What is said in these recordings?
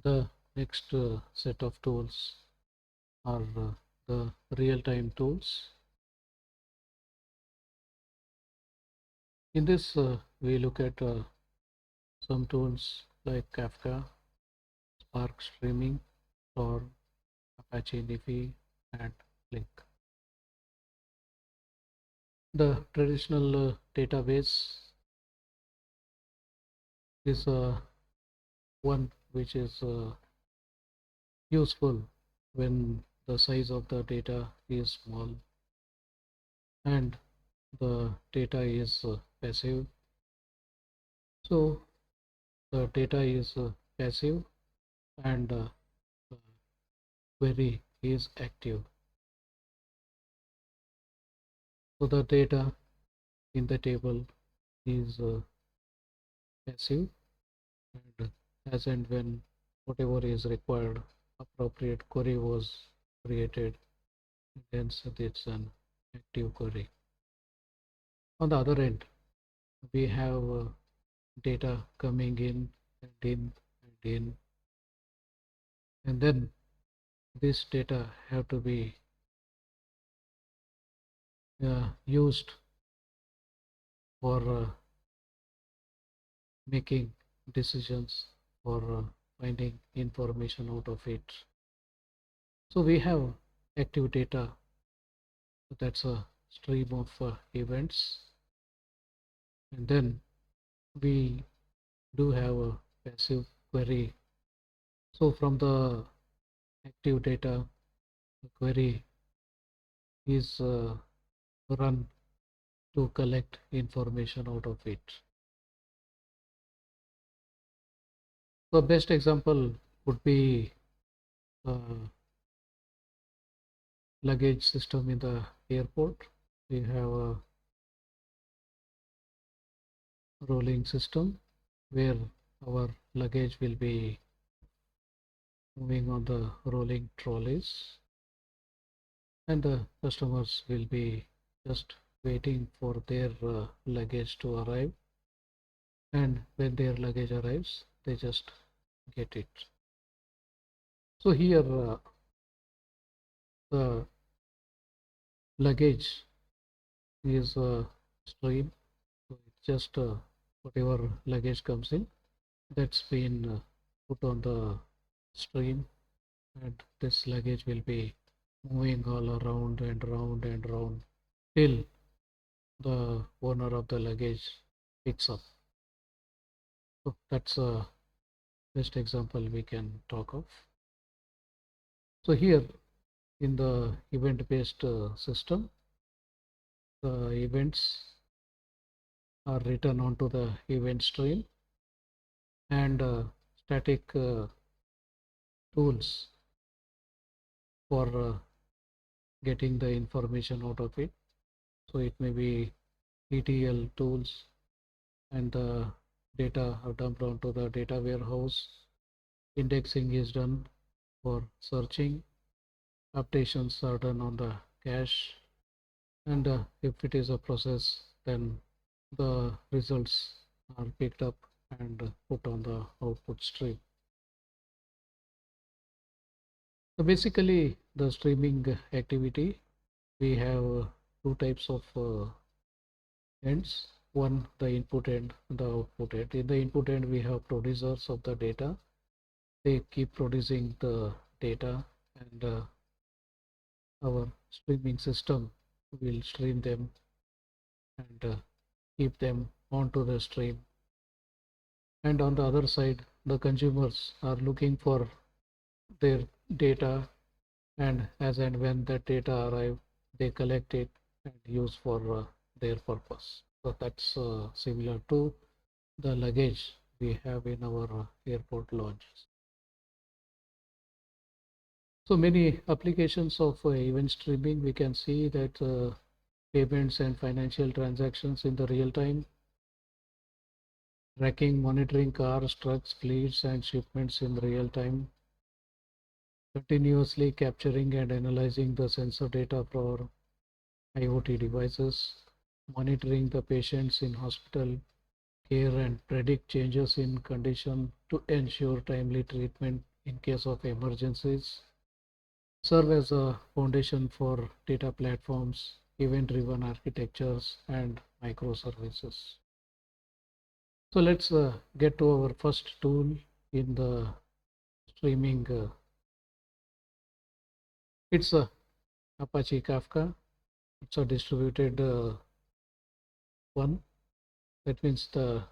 The next set of tools are the real-time tools. In this, we look at some tools like Kafka, Spark Streaming, or Apache Nifi, and Link. The traditional database is one which is useful when the size of the data is small and the data is passive. So the data is passive and the query is active. So the data in the table is passive, and as and when whatever is required, appropriate query was created, and hence it's an active query. On the other end, we have data coming in and in and in, and then this data have to be used for making decisions or finding information out of it. So we have active data, that's a stream of events, and then we do have a passive query. So from the active data, the query is run to collect information out of it. The best example would be luggage system in the airport. We have a rolling system where our luggage will be moving on the rolling trolleys, and the customers will be just waiting for their luggage to arrive, and when their luggage arrives they just get it. So here the luggage is a stream, so it's just whatever luggage comes in, that's been put on the stream, and this luggage will be moving all around and round and round till the owner of the luggage picks up. So that's a best example we can talk of. So here in the event-based system, the events are written onto the event stream, and static tools for getting the information out of it. So it may be ETL tools, and the data are dumped onto the data warehouse. Indexing is done for searching. Updations are done on the cache, and if it is a process, then the results are picked up and put on the output stream. So basically, the streaming activity, we have two types of ends. One, the input end, the output end. In the input end, we have producers of the data. They keep producing the data, and our streaming system will stream them and keep them onto the stream. And on the other side, the consumers are looking for their data, and as and when that data arrive, they collect it and use for their purpose. So that's similar to the luggage we have in our airport lounges. So many applications of event streaming, we can see that payments and financial transactions in the real time, tracking, monitoring cars, trucks, fleets, and shipments in real time, continuously capturing and analyzing the sensor data for IoT devices, monitoring the patients in hospital, care and predict changes in condition to ensure timely treatment in case of emergencies, serve as a foundation for data platforms, event-driven architectures, and microservices. So let's get to our first tool in the streaming. It's a Apache Kafka. It's a distributed one. That means the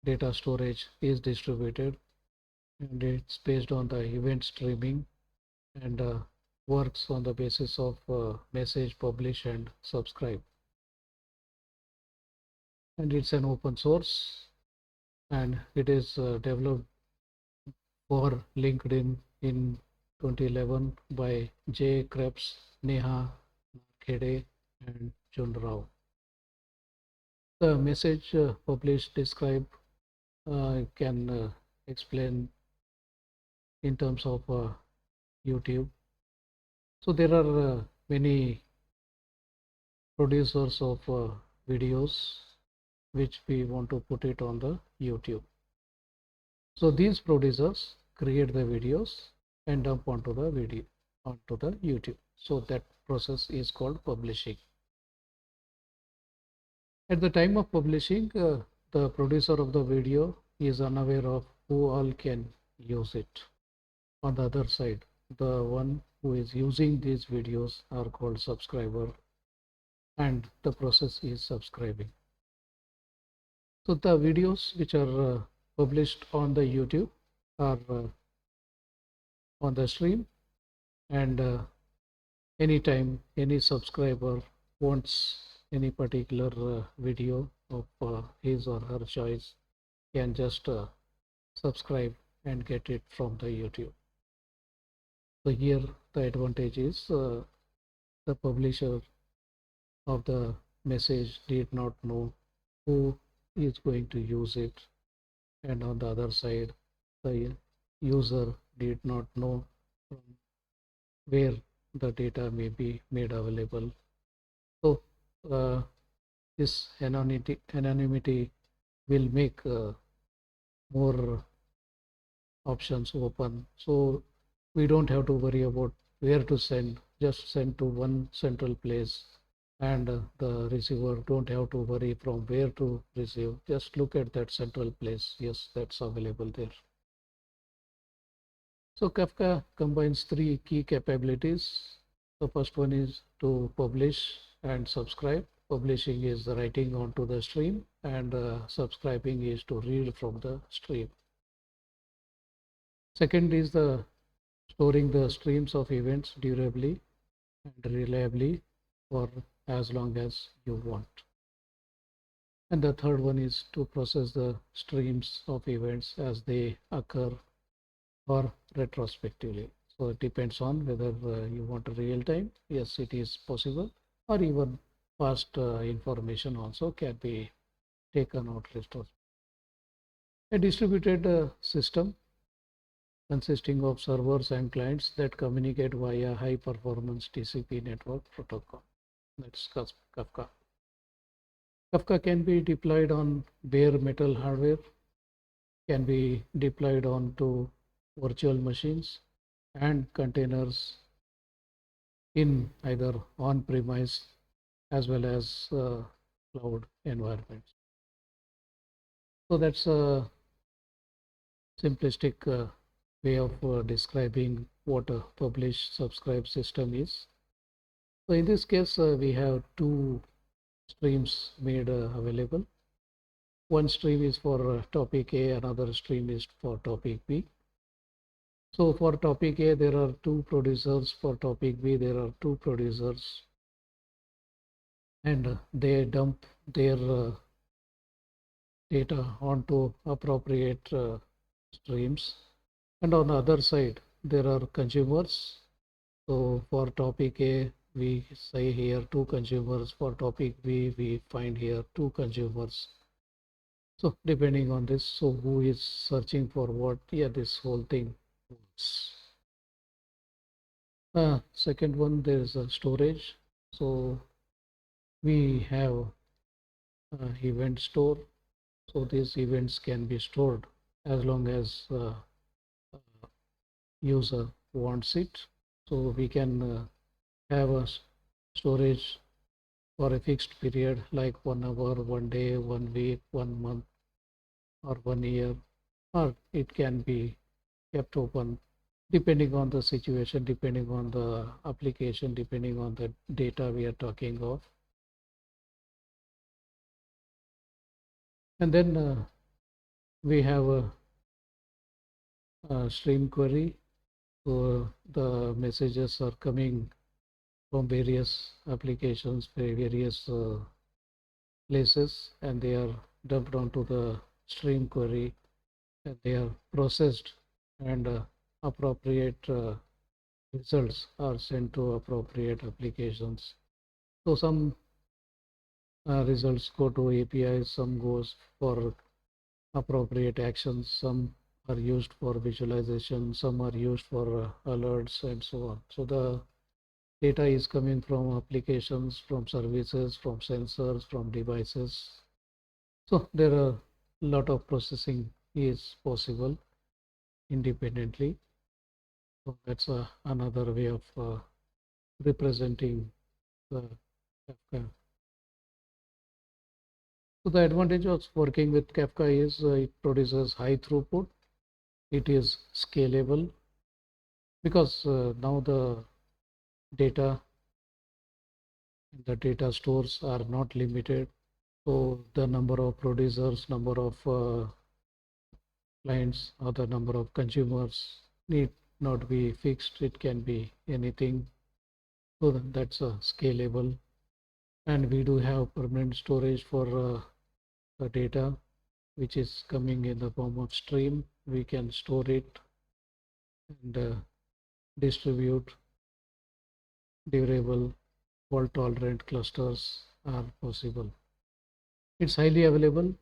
data storage is distributed and it's based on the event streaming and works on the basis of message, publish, and subscribe. And it's an open source and it is developed for LinkedIn in 2011 by J. Krebs, Neha Khede, and Jun Rao. The message publish describe can explain in terms of YouTube. So there are many producers of videos which we want to put it on the YouTube. So these producers create the videos and dump onto the YouTube. So that process is called publishing. At the time of publishing, the producer of the video is unaware of who all can use it. On the other side, the one who is using these videos are called subscriber and the process is subscribing. So the videos which are published on the YouTube are on the stream, and anytime any subscriber wants any particular video of his or her choice can just subscribe and get it from the YouTube. So here the advantage is the publisher of the message did not know who is going to use it, and on the other side the user did not know from where the data may be made available. So this anonymity will make more options open, so we don't have to worry about where to send, just send to one central place, and the receiver don't have to worry from where to receive, just look at that central place, yes, that's available there. So Kafka combines three key capabilities. The first one is to publish and subscribe. Publishing is the writing onto the stream, and subscribing is to read from the stream. Second is the storing the streams of events durably and reliably for as long as you want. And the third one is to process the streams of events as they occur or retrospectively. So it depends on whether you want a real time. Yes, it is possible, or even past information also can be taken out retrospectively. A distributed system consisting of servers and clients that communicate via high performance TCP network protocol. That's Kafka. Kafka can be deployed on bare metal hardware, can be deployed onto virtual machines and containers in either on-premise as well as cloud environments. So that's a simplistic way of describing what a publish subscribe system is. So in this case, we have two streams made available. One stream is for topic A, another stream is for topic B. So for topic A, there are two producers. For topic B, there are two producers, and they dump their data onto appropriate streams. And on the other side, there are consumers. So for topic A, we say here two consumers. For topic B, we find here two consumers. So depending on this, so who is searching for what? Yeah, this whole thing works. Second one, there is a storage. So we have event store So these events can be stored as long as user wants it. So we can have a storage for a fixed period like 1 hour, 1 day, 1 week, 1 month, or 1 year, or it can be kept open depending on the situation, depending on the application, depending on the data we are talking of. And then we have a stream query. So the messages are coming from various applications, various places, and they are dumped onto the stream query, and they are processed, and appropriate results are sent to appropriate applications. So some results go to APIs, some goes for appropriate actions, some are used for visualization, some are used for alerts, and so on. So the data is coming from applications, from services, from sensors, from devices. So there are a lot of processing is possible independently. So that's another way of representing the Kafka. So the advantage of working with Kafka is it produces high throughput. It is scalable because now data the data stores are not limited. So the number of producers, number of clients, or the number of consumers need not be fixed. It can be anything. So that's scalable. And we do have permanent storage for the data which is coming in the form of stream. We can store it and distribute durable fault tolerant clusters are possible. It's highly available.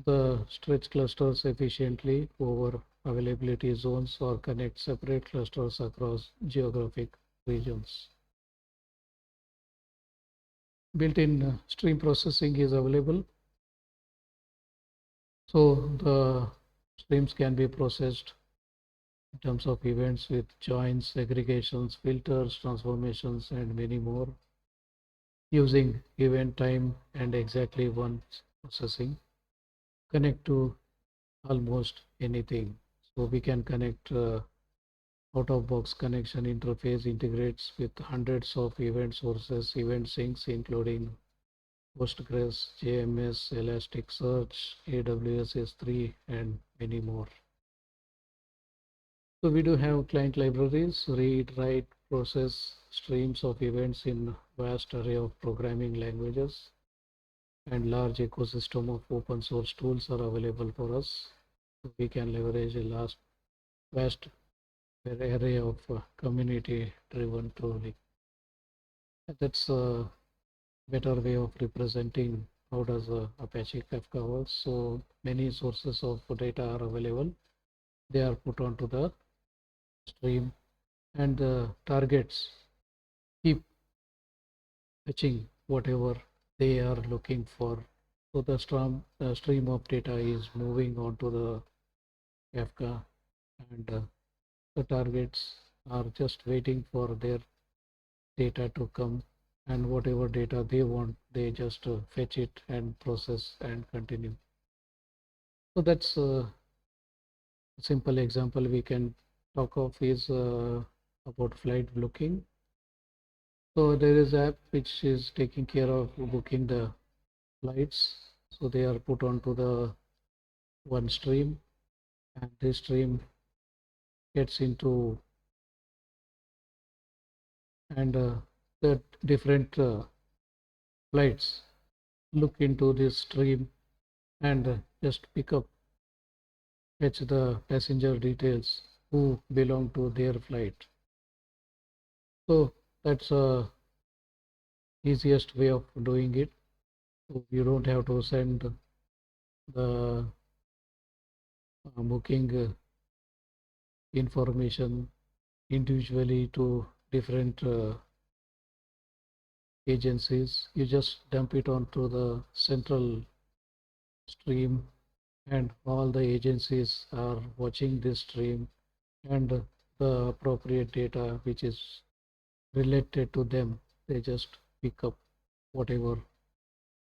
The stretch clusters efficiently over availability zones or connect separate clusters across geographic regions. Built-in stream processing is available. So the streams can be processed in terms of events with joins, aggregations, filters, transformations, and many more using event time and exactly one processing. Connect to almost anything. So we can connect out-of-box connection interface integrates with hundreds of event sources, event sinks, including Postgres, JMS, Elasticsearch, AWS S3, and many more. So we do have client libraries, read, write, process streams of events in vast array of programming languages, and large ecosystem of open source tools are available for us. So we can leverage a vast array of community driven tooling. That's a better way of representing how does Apache Kafka works. So many sources of data are available. They are put onto the stream, and the targets keep fetching whatever they are looking for. So the stream of data is moving onto the Kafka, and the targets are just waiting for their data to come, and whatever data they want, they just fetch it and process and continue. So that's a simple example we can talk of is about flight booking. So there is app which is taking care of booking the flights. So they are put onto the one stream, and this stream gets into and the different flights look into this stream and just pick up fetch the passenger details who belong to their flight. So that's easiest way of doing it. So you don't have to send the booking information individually to different agencies. You just dump it onto the central stream, and all the agencies are watching this stream, and the appropriate data which is related to them, they just pick up whatever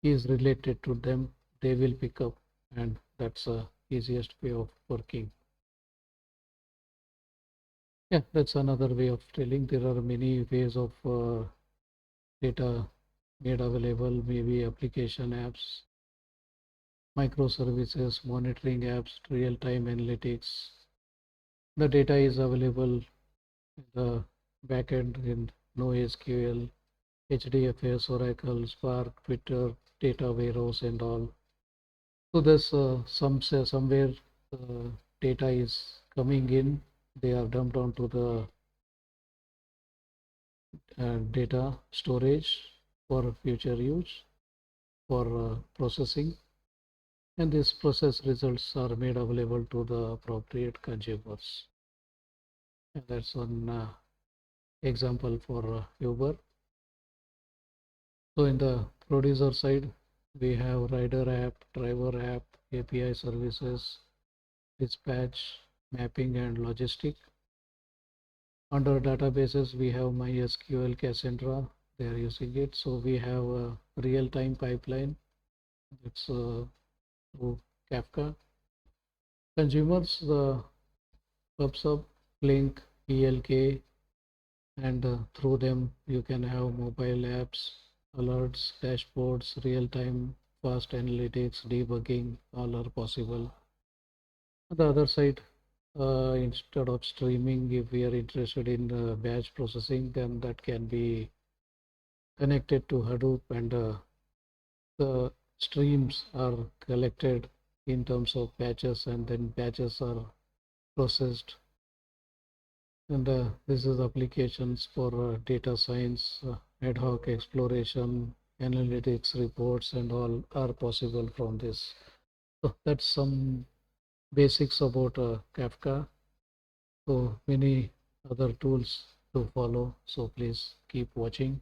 is related to them, they will pick up, and that's the easiest way of working. Yeah, that's another way of telling. There are many ways of data made available, maybe application apps, microservices, monitoring apps, real-time analytics. The data is available in the backend in NoSQL, HDFS, Oracle, Spark, Twitter, data warehouse, and all. So there's somewhere data is coming in. They are dumped onto the data storage for future use for processing, and these process results are made available to the appropriate consumers. And that's one example for Uber. So in the producer side, we have rider app, driver app, API services, dispatch, mapping, and logistic. Under databases, we have MySQL, Cassandra. They are using it. So we have a real-time pipeline. It's through Kafka. Consumers, the PubSub, Link, ELK, and through them you can have mobile apps, alerts, dashboards, real-time, fast analytics, debugging, all are possible. On the other side, instead of streaming, if we are interested in batch processing, then that can be connected to Hadoop, and the streams are collected in terms of batches, and then batches are processed. And this is applications for data science, ad hoc exploration, analytics reports, and all are possible from this. So that's some basics about Kafka. So many other tools to follow. So please keep watching.